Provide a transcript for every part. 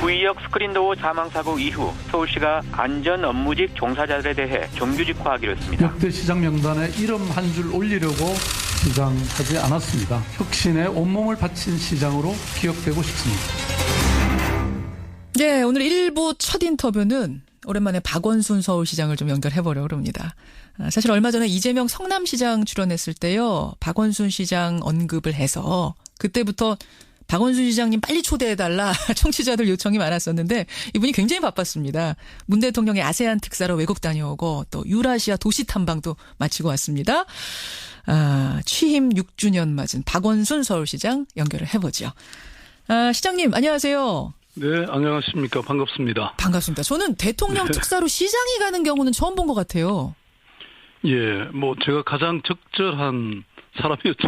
구의역 스크린도어 사망사고 이후 서울시가 안전 업무직 종사자들에 대해 정규직화하기로 했습니다. 역대 시장 명단에 이름 한 줄 올리려고 주장하지 않았습니다. 혁신에 온몸을 바친 시장으로 기억되고 싶습니다. 네, 오늘 1부 첫 인터뷰는 오랜만에 박원순 서울시장을 좀 연결해보려고 합니다. 사실 얼마 전에 이재명 성남시장 출연했을 때요, 박원순 시장 언급을 해서 그때부터 박원순 시장님 빨리 초대해달라 청취자들 요청이 많았었는데 이분이 굉장히 바빴습니다. 문 대통령의 아세안 특사로 외국 다녀오고 또 유라시아 도시 탐방도 마치고 왔습니다. 취임 6주년 맞은 박원순 서울시장 연결을 해보죠. 시장님 안녕하세요. 네, 안녕하십니까. 반갑습니다. 반갑습니다. 저는 대통령 특사로 시장이 가는 경우는 처음 본 것 같아요. 예, 뭐 제가 가장 적절한 사람이었죠.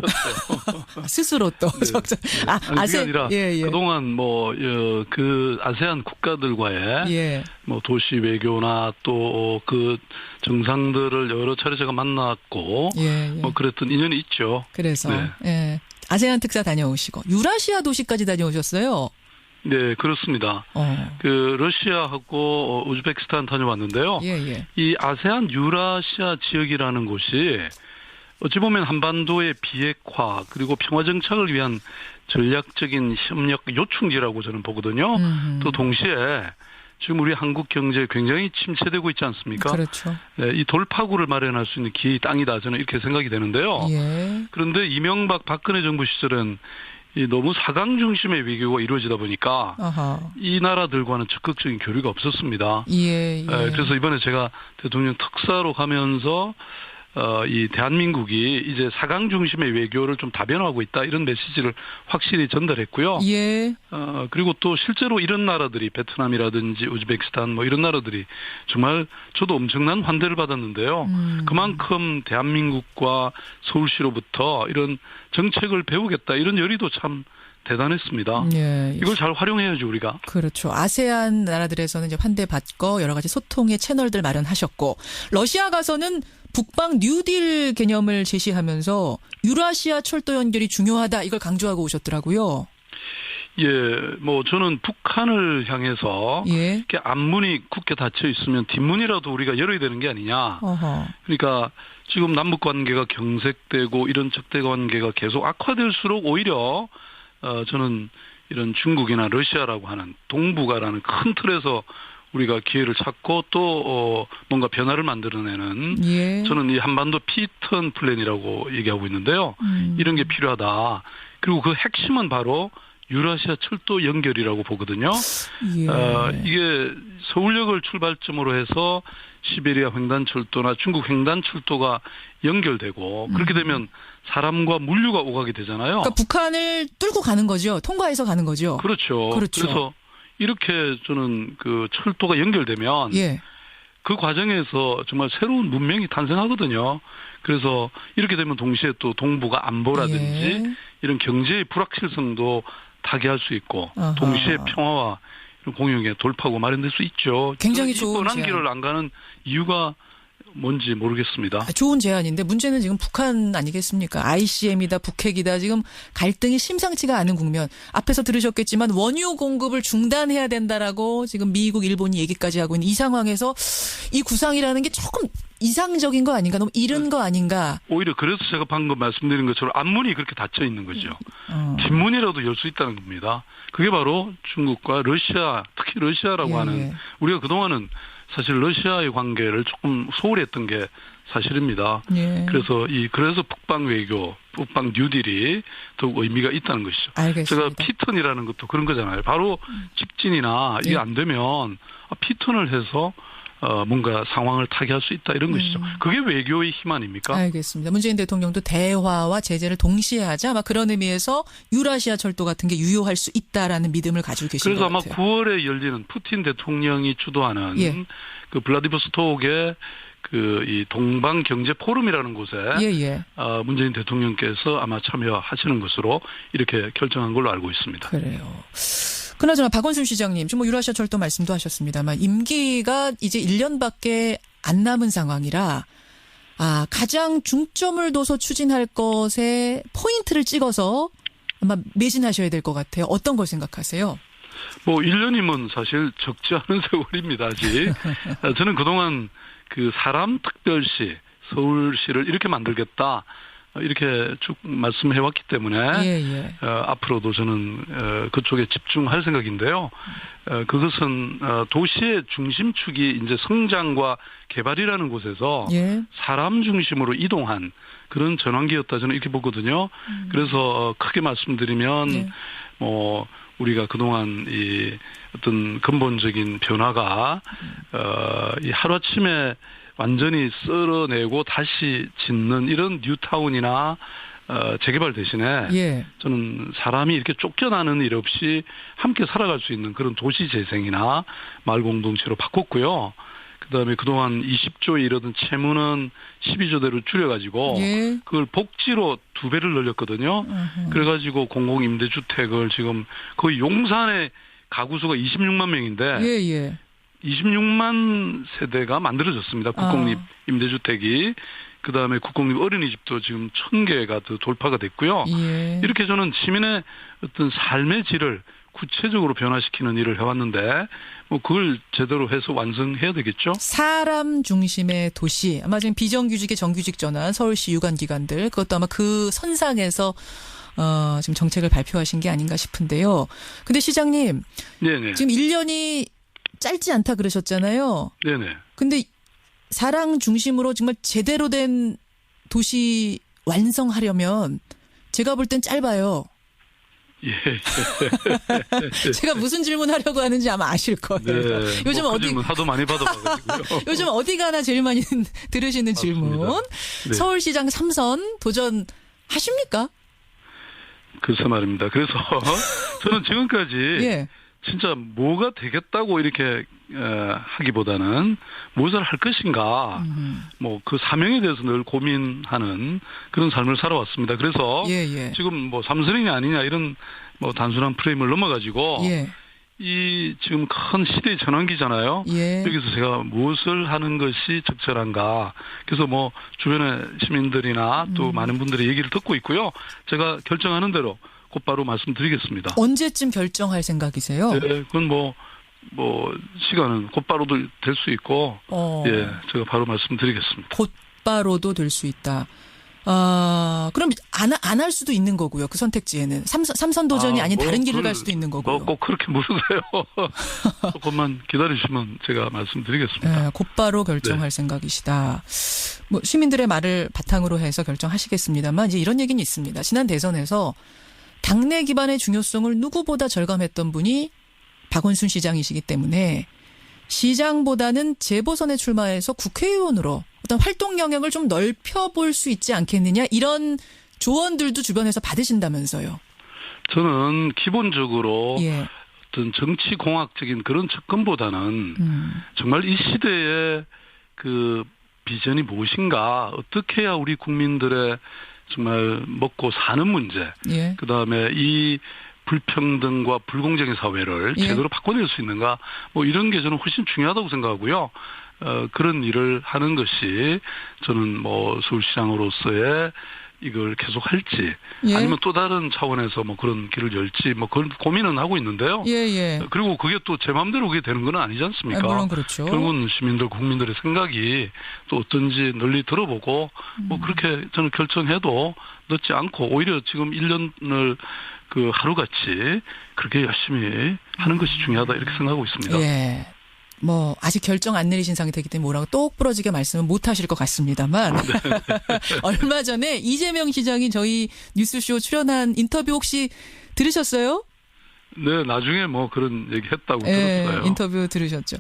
스스로 또 적절. 그게 아니라 그동안 그 아세안 국가들과의 뭐 도시 외교나 또 그 정상들을 여러 차례 제가 만났고 뭐 그랬던 인연이 있죠. 그래서 아세안 특사 다녀오시고 유라시아 도시까지 다녀오셨어요. 네, 그렇습니다. 그 러시아하고 우즈베키스탄 다녀왔는데요. 이 아세안 유라시아 지역이라는 곳이 어찌 보면 한반도의 비핵화 그리고 평화 정착을 위한 전략적인 협력 요충지라고 저는 보거든요. 또 동시에 지금 우리 한국 경제에 굉장히 침체되고 있지 않습니까? 그렇죠. 네, 이 돌파구를 마련할 수 있는 기회의 땅이다. 저는 이렇게 생각이 되는데요. 그런데 이명박 박근혜 정부 시절은 이 너무 사강 중심의 외교가 이루어지다 보니까 이 나라들과는 적극적인 교류가 없었습니다. 그래서 이번에 제가 대통령 특사로 가면서 이 대한민국이 이제 사강 중심의 외교를 좀 다변화하고 있다 이런 메시지를 확실히 전달했고요. 그리고 또 실제로 이런 나라들이 베트남이라든지 우즈베키스탄 뭐 이런 나라들이 정말 저도 엄청난 환대를 받았는데요. 그만큼 대한민국과 서울시로부터 이런 정책을 배우겠다 이런 열의도 참 대단했습니다. 이걸 잘 활용해야죠, 우리가. 그렇죠. 아세안 나라들에서는 이제 환대받고 여러 가지 소통의 채널들 마련하셨고 러시아 가서는 북방 뉴딜 개념을 제시하면서 유라시아 철도 연결이 중요하다 이걸 강조하고 오셨더라고요. 예, 뭐 저는 북한을 향해서 이렇게 앞문이 굳게 닫혀 있으면 뒷문이라도 우리가 열어야 되는 게 아니냐. 그러니까 지금 남북 관계가 경색되고 이런 적대 관계가 계속 악화될수록 오히려 저는 이런 중국이나 러시아라고 하는 동북아라는 큰 틀에서 우리가 기회를 찾고 또 뭔가 변화를 만들어내는 저는 이 한반도 피턴 플랜이라고 얘기하고 있는데요. 이런 게 필요하다. 그리고 그 핵심은 바로 유라시아 철도 연결이라고 보거든요. 이게 서울역을 출발점으로 해서 시베리아 횡단철도나 중국 횡단철도가 연결되고 그렇게 되면 사람과 물류가 오가게 되잖아요. 그러니까 북한을 뚫고 가는 거죠. 통과해서 가는 거죠. 그렇죠. 그래서 이렇게 저는 그 철도가 연결되면 그 과정에서 정말 새로운 문명이 탄생하거든요. 그래서 이렇게 되면 동시에 또 동북아 안보라든지 이런 경제의 불확실성도 타개할 수 있고 동시에 평화와 이런 공용의 돌파구 마련될 수 있죠. 굉장히 좋은 뻔한 길을 안 가는 이유가 뭔지 모르겠습니다. 좋은 제안인데 문제는 지금 북한 아니겠습니까? ICM이다 북핵이다 지금 갈등이 심상치가 않은 국면. 앞에서 들으셨겠지만 원유 공급을 중단해야 된다라고 지금 미국, 일본이 얘기까지 하고 있는 이 상황에서 이 구상이라는 게 조금 이상적인 거 아닌가? 너무 이른 거 아닌가? 오히려 그래서 제가 방금 말씀드린 것처럼 앞문이 그렇게 닫혀 있는 거죠. 뒷문이라도 열 수 있다는 겁니다. 그게 바로 중국과 러시아, 특히 러시아라고 하는 우리가 그동안은 사실 러시아의 관계를 조금 소홀히 했던 게 사실입니다. 그래서 북방 외교, 북방 뉴딜이 더욱 의미가 있다는 것이죠. 알겠습니다. 제가 피턴이라는 것도 그런 거잖아요. 바로 직진이나 이게 안 되면 피턴을 해서 뭔가 상황을 타개할 수 있다 이런 것이죠. 그게 외교의 힘 아닙니까? 알겠습니다. 문재인 대통령도 대화와 제재를 동시에 하자 막 그런 의미에서 유라시아 철도 같은 게 유효할 수 있다라는 믿음을 가지고 계신 것 같아요. 그래서 아마 9월에 열리는 푸틴 대통령이 주도하는 그 블라디보스톡의 그 이 동방 경제 포럼이라는 곳에 문재인 대통령께서 아마 참여하시는 것으로 이렇게 결정한 걸로 알고 있습니다. 그래요. 그나저나 박원순 시장님 지금 뭐 유라시아 철도 말씀도 하셨습니다만 임기가 이제 1년밖에 안 남은 상황이라 가장 중점을 둬서 추진할 것에 포인트를 찍어서 아마 매진하셔야 될 것 같아요. 어떤 걸 생각하세요? 뭐 1년이면 사실 적지 않은 세월입니다. 아직. 저는 그동안 그 사람 특별시 서울시를 이렇게 만들겠다. 이렇게 쭉 말씀해왔기 때문에 앞으로도 저는 그쪽에 집중할 생각인데요. 그것은 도시의 중심축이 이제 성장과 개발이라는 곳에서 사람 중심으로 이동한 그런 전환기였다 저는 이렇게 보거든요. 그래서 크게 말씀드리면 뭐 우리가 그동안 이 어떤 근본적인 변화가 이 하루아침에 완전히 쓸어내고 다시 짓는 이런 뉴타운이나 재개발 대신에 저는 사람이 이렇게 쫓겨나는 일 없이 함께 살아갈 수 있는 그런 도시 재생이나 마을 공동체로 바꿨고요. 그다음에 그동안 20조에 이르던 채무는 12조대로 줄여가지고 그걸 복지로 2배를 늘렸거든요. 그래가지고 공공임대주택을 지금 거의 용산의 가구 수가 26만 명인데 26만 세대가 만들어졌습니다. 국공립 임대주택이. 그다음에 국공립 어린이집도 지금 1000개가 더 돌파가 됐고요. 이렇게 저는 시민의 어떤 삶의 질을 구체적으로 변화시키는 일을 해왔는데 뭐 그걸 제대로 해서 완성해야 되겠죠. 사람 중심의 도시. 아마 지금 비정규직의 정규직 전환 서울시 유관기관들 그것도 아마 그 선상에서 지금 정책을 발표하신 게 아닌가 싶은데요. 근데 시장님 지금 1년이 짧지 않다 그러셨잖아요. 네네. 근데 사람 중심으로 정말 제대로 된 도시 완성하려면 제가 볼 땐 짧아요. 제가 무슨 질문하려고 하는지 아마 아실 거예요. 네, 요즘 뭐 질문 하도 많이 받아봐가지고요. 요즘 어디 가나 제일 많이 들으시는 질문. 서울시장 3선 도전하십니까? 글쎄 말입니다. 그래서 저는 지금까지 진짜 뭐가 되겠다고 이렇게 하기보다는 무엇을 할 것인가 뭐 그 사명에 대해서 늘 고민하는 그런 삶을 살아왔습니다. 그래서 지금 뭐 삼선이냐 아니냐 이런 뭐 단순한 프레임을 넘어가지고 이 지금 큰 시대의 전환기잖아요. 여기서 제가 무엇을 하는 것이 적절한가. 그래서 뭐 주변의 시민들이나 또 많은 분들의 얘기를 듣고 있고요. 제가 결정하는 대로 곧바로 말씀드리겠습니다. 언제쯤 결정할 생각이세요? 네, 그건 뭐 시간은 곧바로도 될 수 있고, 제가 바로 말씀드리겠습니다. 곧바로도 될 수 있다. 그럼 안 할 수도 있는 거고요. 그 선택지에는 삼선 도전이 아닌 다른 길을 갈 수도 있는 거고요. 꼭 그렇게 물으세요. 조금만 기다리시면 제가 말씀드리겠습니다. 곧바로 결정할 생각이시다. 뭐 시민들의 말을 바탕으로 해서 결정하시겠습니다만 이제 이런 얘기는 있습니다. 지난 대선에서 당내 기반의 중요성을 누구보다 절감했던 분이 박원순 시장이시기 때문에 시장보다는 재보선에 출마해서 국회의원으로 어떤 활동 영역을 좀 넓혀볼 수 있지 않겠느냐 이런 조언들도 주변에서 받으신다면서요. 저는 기본적으로 어떤 정치공학적인 그런 접근보다는 정말 이 시대의 그 비전이 무엇인가 어떻게 해야 우리 국민들의 정말 먹고 사는 문제 그다음에 이 불평등과 불공정의 사회를 제대로 바꿔낼 수 있는가 뭐 이런 게 저는 훨씬 중요하다고 생각하고요. 그런 일을 하는 것이 저는 뭐 서울시장으로서의 이걸 계속 할지 아니면 또 다른 차원에서 뭐 그런 길을 열지 뭐 그런 고민은 하고 있는데요. 그리고 그게 또 제 마음대로 그게 되는 건 아니지 않습니까? 물론 그렇죠. 결국은 시민들 국민들의 생각이 또 어떤지 널리 들어보고 뭐 그렇게 저는 결정해도 늦지 않고 오히려 지금 1년을 그 하루같이 그렇게 열심히 하는 것이 중요하다 이렇게 생각하고 있습니다. 뭐 아직 결정 안 내리신 상태이기 때문에 뭐라고 똑 부러지게 말씀은 못 하실 것 같습니다만 얼마 전에 이재명 시장이 저희 뉴스쇼 출연한 인터뷰 혹시 들으셨어요? 네, 나중에 뭐 그런 얘기 했다고 들었어요. 인터뷰 들으셨죠?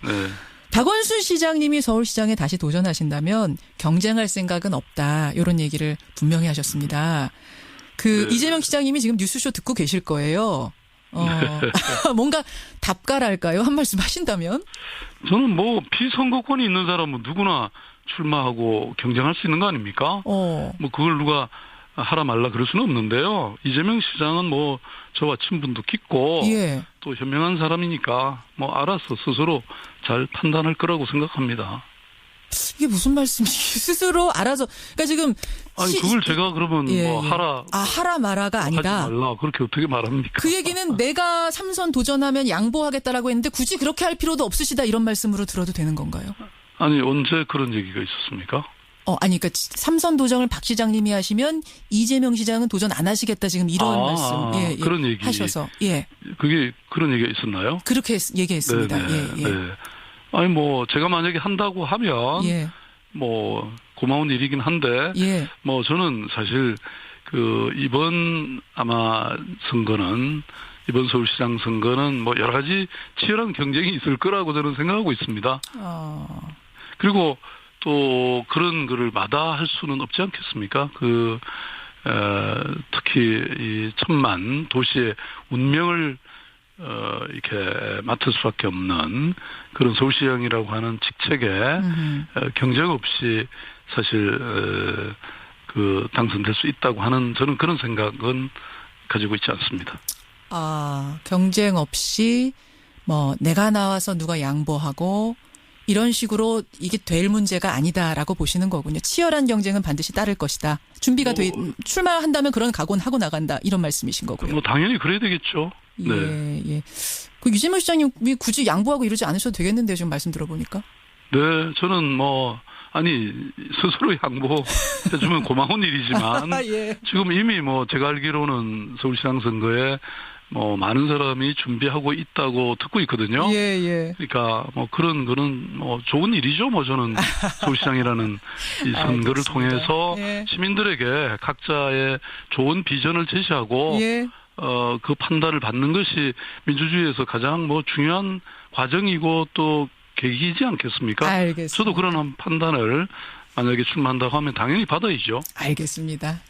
박원순 시장님이 서울시장에 다시 도전하신다면 경쟁할 생각은 없다. 이런 얘기를 분명히 하셨습니다. 이재명 시장님이 지금 뉴스쇼 듣고 계실 거예요. 뭔가 답가랄까요? 한 말씀 하신다면? 저는 뭐 피선거권이 있는 사람은 누구나 출마하고 경쟁할 수 있는 거 아닙니까? 뭐 그걸 누가 하라 말라 그럴 수는 없는데요. 이재명 시장은 뭐 저와 친분도 깊고 또 현명한 사람이니까 뭐 알아서 스스로 잘 판단할 거라고 생각합니다. 이게 무슨 말씀이지? 스스로 알아서. 그러니까 지금. 아니, 그걸 제가 그러면 뭐 하라. 하라 마라가 아니다. 하지 말라. 그렇게 어떻게 말합니까? 그 얘기는 내가 3선 도전하면 양보하겠다라고 했는데 굳이 그렇게 할 필요도 없으시다 이런 말씀으로 들어도 되는 건가요? 아니, 언제 그런 얘기가 있었습니까? 아니, 그러니까 3선 도전을 박 시장님이 하시면 이재명 시장은 도전 안 하시겠다 지금 이런 말씀. 그런 얘기 하셔서. 그게 그런 얘기가 있었나요? 그렇게 얘기했습니다. 네. 아니, 뭐 제가 만약에 한다고 하면 뭐 고마운 일이긴 한데 뭐 저는 사실 이번 아마 선거는 이번 서울시장 선거는 뭐 여러 가지 치열한 경쟁이 있을 거라고 저는 생각하고 있습니다. 그리고 또 그런 거를 마다할 수는 없지 않겠습니까? 특히 이 1000만 도시의 운명을 이렇게 맡을 수밖에 없는 그런 서울시장이라고 하는 직책에 경쟁 없이 사실 당선될 수 있다고 하는 저는 그런 생각은 가지고 있지 않습니다. 경쟁 없이 뭐 내가 나와서 누가 양보하고 이런 식으로 이게 될 문제가 아니다라고 보시는 거군요. 치열한 경쟁은 반드시 따를 것이다. 준비가 출마한다면 그런 각오는 하고 나간다. 이런 말씀이신 거고요. 뭐 당연히 그래야 되겠죠. 네. 그 유재명 시장님이 굳이 양보하고 이러지 않으셔도 되겠는데요. 지금 말씀 들어보니까. 네, 저는 스스로 양보해주면 고마운 일이지만 지금 이미 제가 알기로는 서울시장 선거에 많은 사람이 준비하고 있다고 듣고 있거든요. 그러니까 그런 거는 좋은 일이죠. 저는 서울시장이라는 이 선거를 통해서 시민들에게 각자의 좋은 비전을 제시하고 그 판단을 받는 것이 민주주의에서 가장 중요한 과정이고 또 계기이지 않겠습니까? 알겠습니다. 저도 그런 판단을 만약에 출마한다고 하면 당연히 받아야죠. 알겠습니다.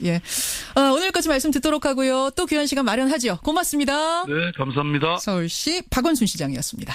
오늘까지 말씀 듣도록 하고요. 또 귀한 시간 마련하죠. 고맙습니다. 네, 감사합니다. 서울시 박원순 시장이었습니다.